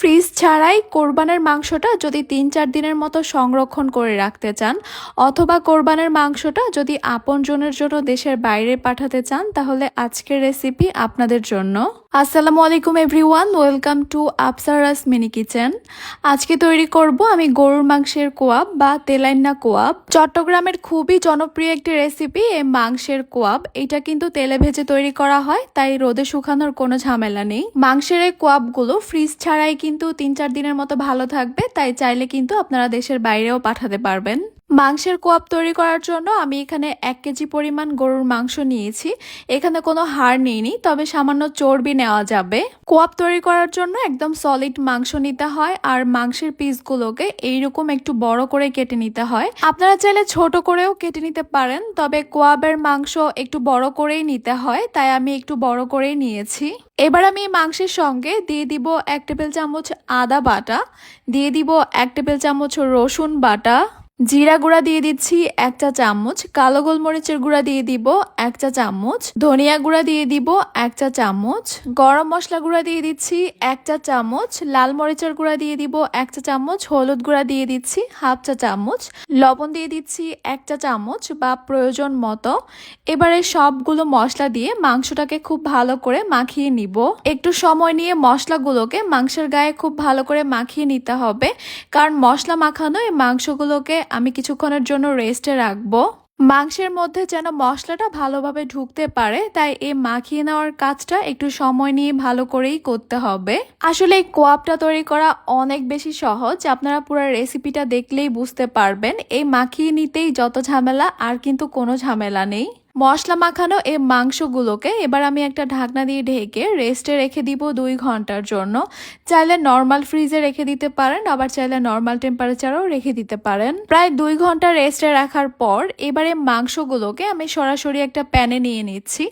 Fridge ছাড়াই কোরবানের মাংসটা যদি ৩-৪ দিনের মতো সংরক্ষণ করে রাখতে চান, অথবা কোরবানের মাংসটা যদি আপনজনের জন্য দেশের বাইরে পাঠাতে চান, তাহলে আজকের রেসিপি আপনাদের জন্য। আসসালামু আলাইকুম everyone, welcome to Afsara's mini kitchen. আজকে তৈরি করব আমি গরুর মাংসের কোয়াব বা তেলাইন্না কোয়াব। চট্টগ্রামের খুবই জনপ্রিয় একটি রেসিপি এই মাংসের কোয়াব। এটা কিন্তু তেলে ভেজে তৈরি করা হয়, তাই রোদে শুকানোর কোনো ঝামেলা নেই। মাংসের এই কোয়াবগুলো ফ্রিজ ছাড়াই কিন্তু ৩-৪ দিনের মতো ভালো থাকবে, তাই চাইলে কিন্তু আপনারা দেশের বাইরেও পাঠাতে পারবেন। মাংসের কোয়াব তৈরি করার জন্য আমি এখানে ১ কেজি পরিমাণ গরুর মাংস নিয়েছি। এখানে কোনো হাড় নেইনি, তবে সামান্য চর্বি নেওয়া যাবে। কোয়াব তৈরি করার জন্য একদম সলিড মাংস নিতে হয়, আর মাংসের পিসগুলোকে এইরকম একটু বড় করে কেটে নিতে হয়। আপনারা চাইলে ছোট করেও কেটে নিতে পারেন, তবে কোয়াবের মাংস একটু বড় করেই নিতে হয়, তাই আমি একটু বড় করেই নিয়েছি। এবার আমি মাংসের সঙ্গে দিয়ে দিব ১ টেবিল চামচ আদা বাটা, দিয়ে দিব ১ টেবিল চামচ রসুন বাটা, জিরা গুঁড়া দিয়ে দিচ্ছি ১ চা চামচ, কালো গোলমরিচের গুঁড়া দিয়ে দিব ১ চা চামচ, ধনিয়া গুঁড়া দিয়ে দিব ১ চা চামচ, গরম মশলা গুঁড়া দিয়ে দিচ্ছি ১ চা চামচ, লাল মরিচের গুঁড়া দিয়ে দিব ১ চা চামচ, হলুদ গুঁড়া দিয়ে দিচ্ছি 1/2 চা চামচ, লবণ দিয়ে দিচ্ছি ১ চা চামচ বা প্রয়োজন মতো। এবারে সবগুলো মশলা দিয়ে মাংসটাকে খুব ভালো করে মাখিয়ে নিব। একটু সময় নিয়ে মশলাগুলোকে মাংসের গায়ে খুব ভালো করে মাখিয়ে নিতে হবে, কারণ মশলা মাখানো এই মাংসগুলোকে আমি কিছুক্ষণের জন্য রেস্টে রাখবো। মাংসের মধ্যে যেন মশলাটা ভালোভাবে ঢুকতে পারে, তাই এই মাখিয়ে নেওয়ার কাজটা একটু সময় নিয়ে ভালো করেই করতে হবে। আসলে এই কোয়াবটা তৈরি করা অনেক বেশি সহজ, আপনারা পুরো রেসিপিটা দেখলেই বুঝতে পারবেন। এই মাখিয়ে নিতেই যত ঝামেলা, আর কিন্তু কোনো ঝামেলা নেই। মশলা মাখানো এই মাংসগুলোকে এবার আমি একটা ঢাকনা দিয়ে ঢেকে রেস্টে রেখে দিব ২ ঘন্টার জন্য। চাইলে নর্মাল ফ্রিজে রেখে দিতে পারেন, আবার চাইলে নর্মাল টেম্পারেচারেও রেখে দিতে পারেন। প্রায় ২ ঘন্টা রেস্টে রাখার পর এবারে মাংসগুলোকে আমি সরাসরি একটা প্যানে নিয়ে নিচ্ছি।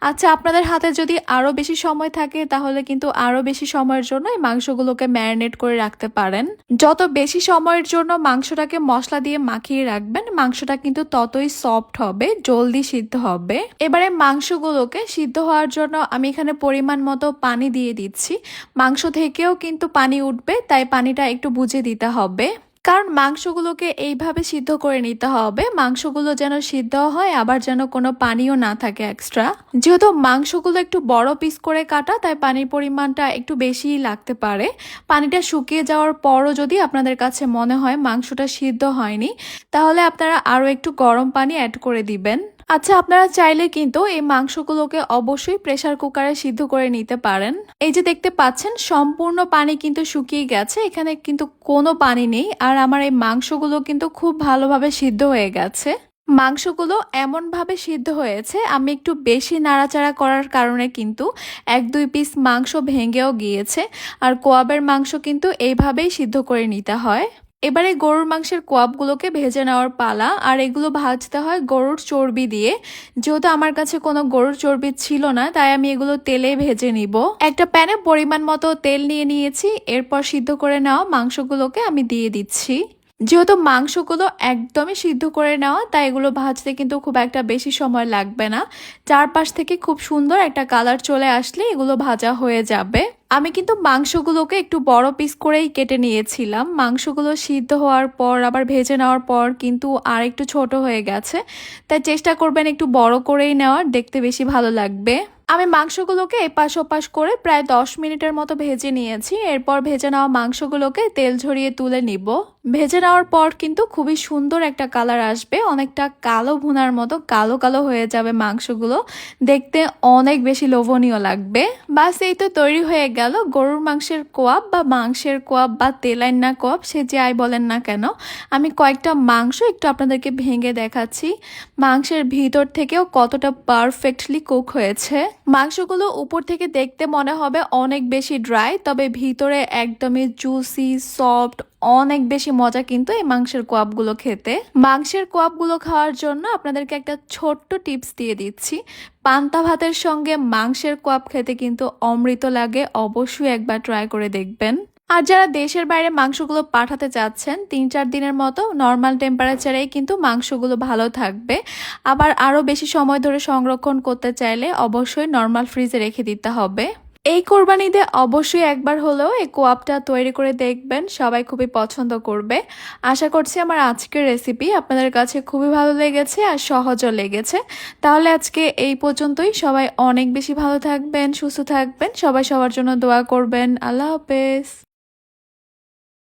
আচ্ছা, আপনাদের হাতে যদি আরও বেশি সময় থাকে তাহলে কিন্তু আরও বেশি সময়ের জন্য এই মাংসগুলোকে ম্যারিনেট করে রাখতে পারেন। যত বেশি সময়ের জন্য মাংসটাকে মশলা দিয়ে মাখিয়ে রাখবেন, মাংসটা কিন্তু ততই সফট হবে, জলদি সিদ্ধ হবে। এবারে মাংসগুলোকে সিদ্ধ হওয়ার জন্য আমি এখানে পরিমাণ মতো পানি দিয়ে দিচ্ছি। মাংস থেকেও কিন্তু পানি উঠবে, তাই পানিটা একটু বুঝে দিতে হবে, কারণ মাংসগুলোকে এইভাবে সিদ্ধ করে নিতে হবে। মাংসগুলো যেন সিদ্ধ হয়, আবার যেন কোনো পানিও না থাকে এক্সট্রা। যেহেতু মাংসগুলো একটু বড় পিস করে কাটা, তাই পানির পরিমাণটা একটু বেশিই লাগতে পারে। পানিটা শুকিয়ে যাওয়ার পরও যদি আপনাদের কাছে মনে হয় মাংসটা সিদ্ধ হয়নি, তাহলে আপনারা আরও একটু গরম পানি অ্যাড করে দিবেন। আচ্ছা, আপনারা চাইলে কিন্তু এই মাংসগুলোকে অবশ্যই প্রেসার কুকারে সিদ্ধ করে নিতে পারেন। এই যে দেখতে পাচ্ছেন, সম্পূর্ণ পানি কিন্তু শুকিয়ে গেছে, এখানে কিন্তু কোনো পানি নেই। আর আমার এই মাংসগুলো কিন্তু খুব ভালোভাবে সিদ্ধ হয়ে গেছে। মাংসগুলো এমনভাবে সিদ্ধ হয়েছে, আমি একটু বেশি নাড়াচাড়া করার কারণে কিন্তু ১-২ পিস মাংস ভেঙেও গিয়েছে। আর কোয়াবের মাংস কিন্তু এইভাবেই সিদ্ধ করে নিতে হয়। এবারে গরুর মাংসের কোয়াবগুলোকে ভেজে নেওয়ার পালা, আর এগুলো ভাজতে হয় গরুর চর্বি দিয়ে। যেহেতু আমার কাছে কোনো গরুর চর্বি ছিল না, তাই আমি এগুলো তেলে ভেজে নিব। একটা প্যানে পরিমাণ মতো তেল নিয়ে নিয়েছি, এরপর সিদ্ধ করে নেওয়া মাংসগুলোকে আমি দিয়ে দিচ্ছি। যেহেতু মাংসগুলো একদমই সিদ্ধ করে নেওয়া, তাই এগুলো ভাজতে কিন্তু খুব একটা বেশি সময় লাগবে না। চারপাশ থেকে খুব সুন্দর একটা কালার চলে আসলে এগুলো ভাজা হয়ে যাবে। আমি কিন্তু মাংসগুলোকে একটু বড় পিস করেই কেটে নিয়েছিলাম। মাংসগুলো সিদ্ধ হওয়ার পর আবার ভেজে নেওয়ার পর কিন্তু আর একটু ছোট হয়ে গেছে, তাই চেষ্টা করবেন একটু বড় করেই নেওয়ার, দেখতে বেশি ভালো লাগবে। আমি মাংসগুলোকে এপাশ ওপাশ করে প্রায় ১০ মিনিটের মতো ভেজে নিয়েছি। এরপর ভেজে নেওয়া মাংসগুলোকে তেল ঝরিয়ে তুলে নিব। ভেজে নেওয়ার পর কিন্তু খুবই সুন্দর একটা কালার আসবে, অনেকটা কালো ভুনার মতো কালো কালো হয়ে যাবে মাংসগুলো, দেখতে অনেক বেশি লোভনীয় লাগবে। বাস, এই তো তৈরি হয়ে গেল গরুর মাংসের কোয়াব বা মাংসের কোয়াব বা তেলাইন্না কোয়াব, সে যাই বলেন না কেন। আমি কয়েকটা মাংস একটু আপনাদেরকে ভেঙে দেখাচ্ছি, মাংসের ভিতর থেকেও কতটা পারফেক্টলি কুক হয়েছে। মাংসগুলো উপর থেকে দেখতে মনে হবে অনেক বেশি ড্রাই, তবে ভিতরে একদমই জুসি সফট, অনেক বেশি মজা কিন্তু এই মাংসের কোয়াবগুলো খেতে। মাংসের কোয়াবগুলো খাওয়ার জন্য আপনাদেরকে একটা ছোট্ট টিপস দিয়ে দিচ্ছি। পান্তা ভাতের সঙ্গে মাংসের কোয়াব খেতে কিন্তু অমৃত লাগে, অবশ্যই একবার ট্রাই করে দেখবেন। আর যারা দেশের বাইরে মাংসগুলো পাঠাতে চাচ্ছেন, ৩-৪ দিনের মতো নর্মাল টেম্পারেচারেই কিন্তু মাংসগুলো ভালো থাকবে। আবার আরও বেশি সময় ধরে সংরক্ষণ করতে চাইলে অবশ্যই নর্মাল ফ্রিজে রেখে দিতে হবে। এই কোরবানি ঈদে অবশ্যই একবার হলেও এই কোয়াবটা তৈরি করে দেখবেন, সবাই খুবই পছন্দ করবে। আশা করছি আমার আজকের রেসিপি আপনাদের কাছে খুবই ভালো লেগেছে আর সহজও লেগেছে। তাহলে আজকে এই পর্যন্তই। সবাই অনেক বেশি ভালো থাকবেন, সুস্থ থাকবেন, সবাই সবার জন্য দোয়া করবেন। আল্লাহ হাফেজ।